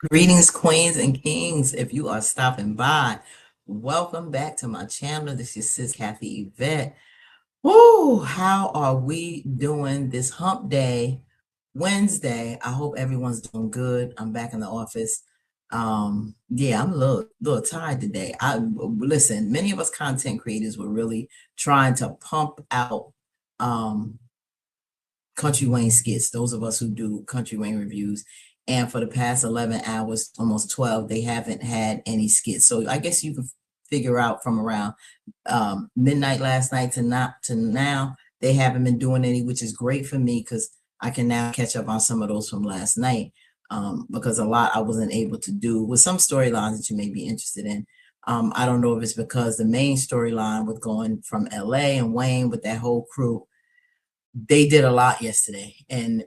Greetings, queens and kings. If you are stopping by, welcome back to my channel. This is Sis Kathy Yvette. Woo! How are we doing this hump day, Wednesday? I hope everyone's doing good. I'm back in the office. Yeah, I'm a little tired today. Listen, many of us content creators were really trying to pump out um Country Wayne skits, those of us who do Country Wayne reviews. And for the past 11 hours, almost 12, they haven't had any skits. So I guess you can figure out from around midnight last night to now, they haven't been doing any, which is great for me because I can now catch up on some of those from last night. Because a lot I wasn't able to do with some storylines that you may be interested in. I don't know if it's because the main storyline with going from LA and Wayne with that whole crew, they did a lot yesterday, and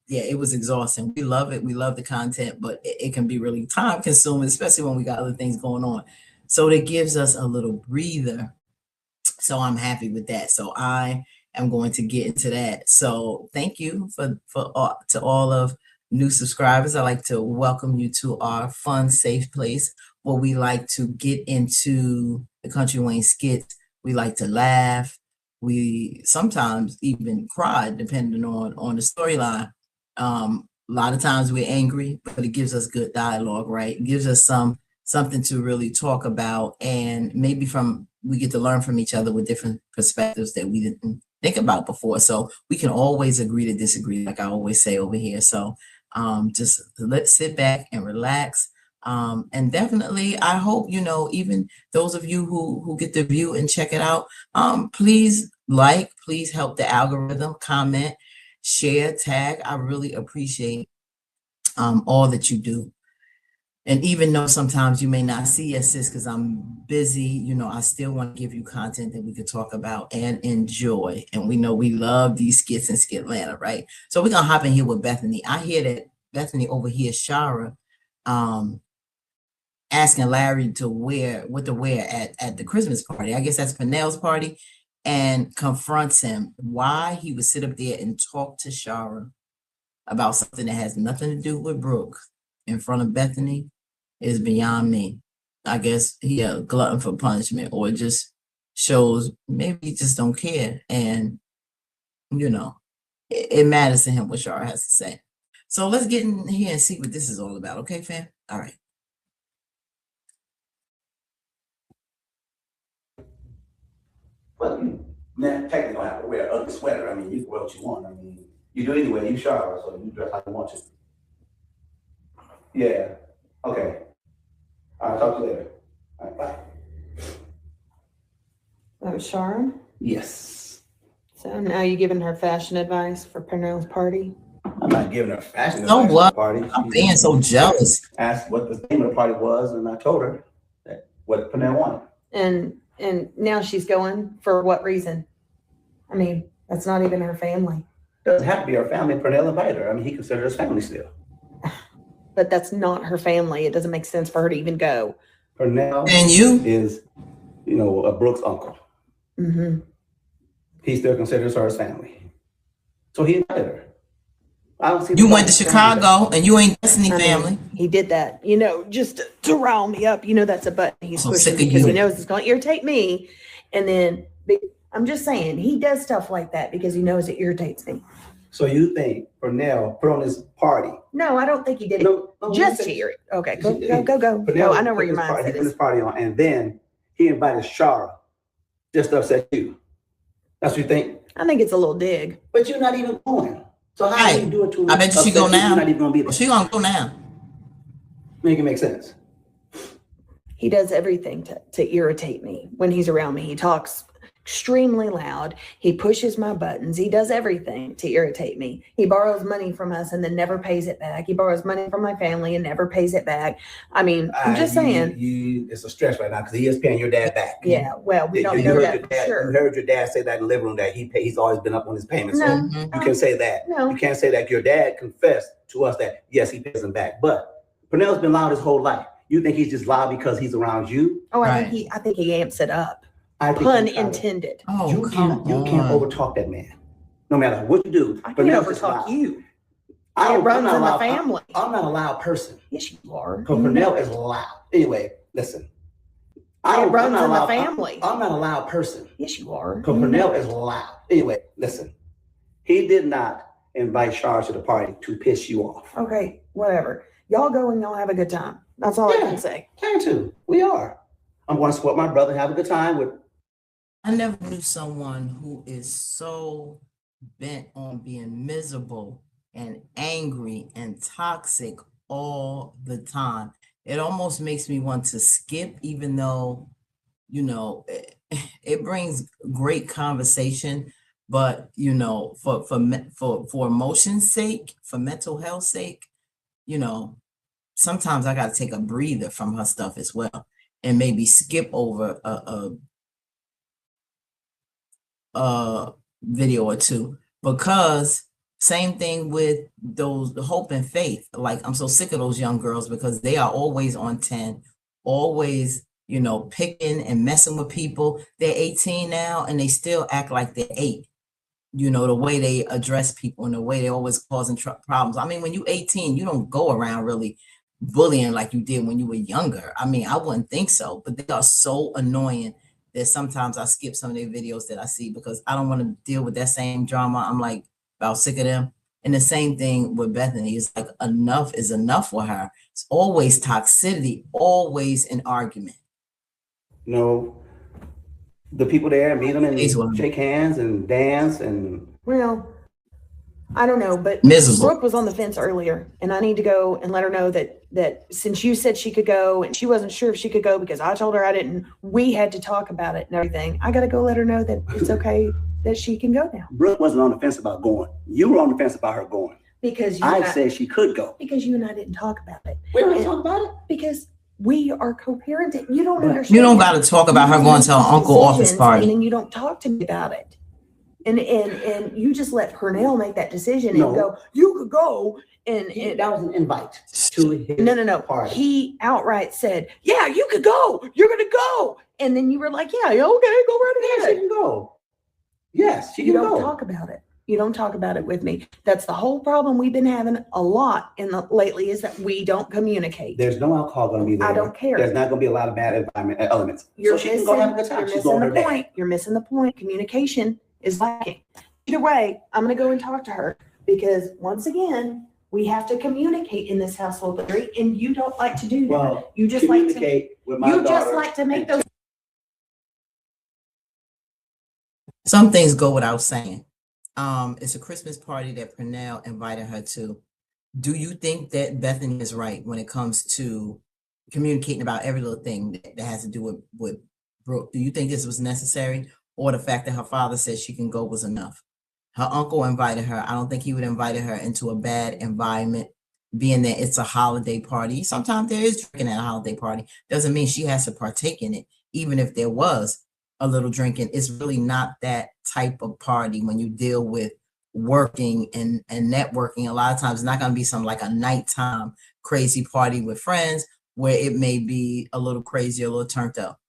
yeah, it was exhausting. We love it. We love the content, but it can be really time consuming, especially when we got other things going on. So it gives us a little breather. So I'm happy with that. So I am going to get into that. So thank you to all of new subscribers. I'd like to welcome you to our fun, safe place where we like to get into the Country Wayne skits. We like to laugh. We sometimes even cry, depending on the storyline. A lot of times we're angry, but it gives us good dialogue, right? It gives us something to really talk about, and maybe we get to learn from each other with different perspectives that we didn't think about before. So we can always agree to disagree, like I always say over here. So just let's sit back and relax. And definitely, I hope, even those of you who get the view and check it out, please please help the algorithm, comment, share, tag. I really appreciate all that you do. And even though sometimes you may not see us, sis, because I'm busy, I still want to give you content that we could talk about and enjoy. And we know we love these skits in Skitlanta, right? So we're gonna hop in here with Bethany. I hear that Bethany overhears Sharra asking Larry what to wear at the Christmas party. I guess that's Purnell's party, and confronts him why he would sit up there and talk to Sharra about something that has nothing to do with Brooke in front of Bethany is beyond me. I guess he a glutton for punishment, or just shows maybe he just don't care, and it matters to him what Sharra has to say. So let's get in here and see what this is all about, okay, fam? All right. But you technically don't have to wear an ugly sweater. I mean, you can wear what you want. I mean, you do anyway. You shower, so you dress like you want to. Yeah. Okay. I'll talk to you later. All right, bye. That was Sharra. Yes. So now you giving her fashion advice for Purnell's party? I'm not giving her fashion So advice what? for the party. I'm being so jealous. Asked what the name of the party was, and I told her that what Purnell wanted. And now she's going for what reason? I mean, that's not even her family. Doesn't have to be her family. Purnell invited her. I mean, he considers us family still. But that's not her family. It doesn't make sense for her to even go. Purnell And you is, a Brooks' uncle. Mm-hmm. He still considers her his family. So he invited her. I don't see you went to Chicago and you ain't Destiny family. He did that, just to rile me up. That's a button he's So pushing sick of because you. he knows it's going to irritate me. And then I'm just saying he does stuff like that because he knows it irritates me. So you think Purnell put on this party? No, I don't think he did it just to hear it. Okay, go. Purnell I know where your He mindset put is. this party on, and then he invited Sharra just to upset you. That's what you think? I think it's a little dig. But you're not even going. So how do you do it to I bet you she go now. You're not even going to be there. She gonna go now. Make it make sense. He does everything to irritate me when he's around me. He talks extremely loud. He pushes my buttons. He does everything to irritate me. He borrows money from us and then never pays it back. He borrows money from my family and never pays it back. I mean, I'm just saying. It's a stress right now because he is paying your dad back. Yeah, well, we don't know that for sure. You heard your dad say that in the living room that he's always been up on his payments. No, so you can say that. No. You can't say that your dad confessed to us that, yes, he pays him back. But Purnell's been loud his whole life. You think he's just loud because he's around you? Oh, I think he amps it up. Pun intended. Oh, you can't overtalk that man. No matter what you do. I can't overtalk you. It runs in the family. I'm not a loud person. Yes, you are. Because Purnell is loud. Anyway, listen. It runs in the family. I'm not a loud person. Yes, you are. Because Purnell is loud. Anyway, listen. He did not invite Sharra to the party to piss you off. Okay, whatever. Y'all go and y'all have a good time. That's all I can say. Plan to. We are. I'm going to support my brother and have a good time with. I never knew someone who is so bent on being miserable and angry and toxic all the time. It almost makes me want to skip, even though, you know, it brings great conversation, but you know, for emotion's sake, for mental health sake, you know, sometimes I got to take a breather from her stuff as well, and maybe skip over a video or two, because same thing with those hope and faith. Like, I'm so sick of those young girls because they are always on 10, always, you know, picking and messing with people. They're 18 now and they still act like they're 8. You know, the way they address people and the way they're always causing problems. I mean, when you're 18, you don't go around really bullying like you did when you were younger. I mean, I wouldn't think so, but they are so annoying that sometimes I skip some of their videos that I see because I don't want to deal with that same drama. I'm like about sick of them. And the same thing with Bethany. It's like enough is enough for her. It's always toxicity, always an argument. You know, the people there, meet them and shake hands and dance and. Well, I don't know, but miserable. Brooke was on the fence earlier, and I need to go and let her know that since you said she could go and she wasn't sure if she could go because I told her I didn't, we had to talk about it and everything. I got to go let her know that it's okay that she can go now. Brooke wasn't on the fence about going. You were on the fence about her going. Because I said she could go. Because you and I didn't talk about it. We didn't talk about it? Because we are co-parenting. You don't understand. You don't got to talk about her going to her uncle's office party. And then you don't talk to me about it. And you just let Purnell make that decision and go, you could go. And that was an invite to his no. party. He outright said, yeah, you could go. You're going to go. And then you were like, yeah, okay, go right ahead. Yes, she can go. Yes, she can go. You don't talk about it. You don't talk about it with me. That's the whole problem we've been having a lot lately is that we don't communicate. There's no alcohol going to be there. I don't care. There's not going to be a lot of bad environment elements. You're so she can go have a good time. You're missing the point. You're missing the point. Communication is lacking. Either way, I'm going to go and talk to her because once again, we have to communicate in this household, and you don't like to do that. Well, you just communicate with my daughter. You just like to make those. Some things go without saying. It's a Christmas party that Purnell invited her to. Do you think that Bethany is right when it comes to communicating about every little thing that has to do with Brooke? Do you think this was necessary, or the fact that her father said she can go was enough? Her uncle invited her. I don't think he would invite her into a bad environment, being that it's a holiday party. Sometimes there is drinking at a holiday party. Doesn't mean she has to partake in it. Even if there was a little drinking, it's really not that type of party when you deal with working and networking. A lot of times it's not going to be some like a nighttime crazy party with friends where it may be a little crazy, a little turned up.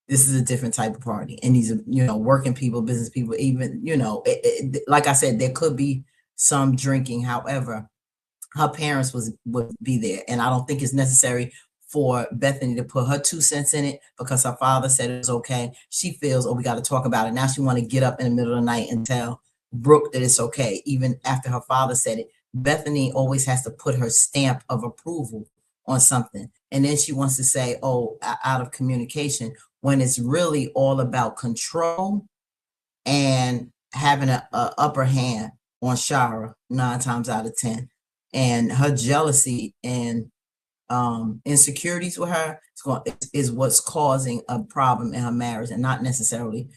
This is a different type of party. And these are, you know, working people, business people, even, you know, like I said, there could be some drinking. However, her parents would be there. And I don't think it's necessary for Bethany to put her 2 cents in it because her father said it was okay. She feels, oh, we got to talk about it. Now she want to get up in the middle of the night and tell Brooke that it's okay. Even after her father said it, Bethany always has to put her stamp of approval on something. And then she wants to say, oh, out of communication, when it's really all about control and having a upper hand on Sharra 9 times out of 10. And her jealousy and insecurities with her is what's causing a problem in her marriage, and not necessarily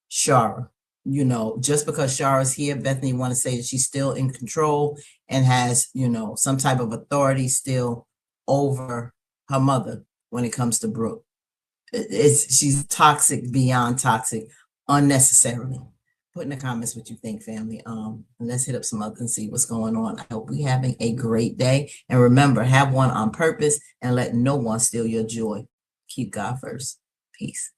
Sharra. You know, just because Sharra's here, Bethany want to say that she's still in control and has, you know, some type of authority still over her mother when it comes to Brooke. She's toxic beyond toxic, unnecessarily. Put in the comments what you think, family. And let's hit up some others and see what's going on. I hope we're having a great day. And remember, have one on purpose and let no one steal your joy. Keep God first. Peace.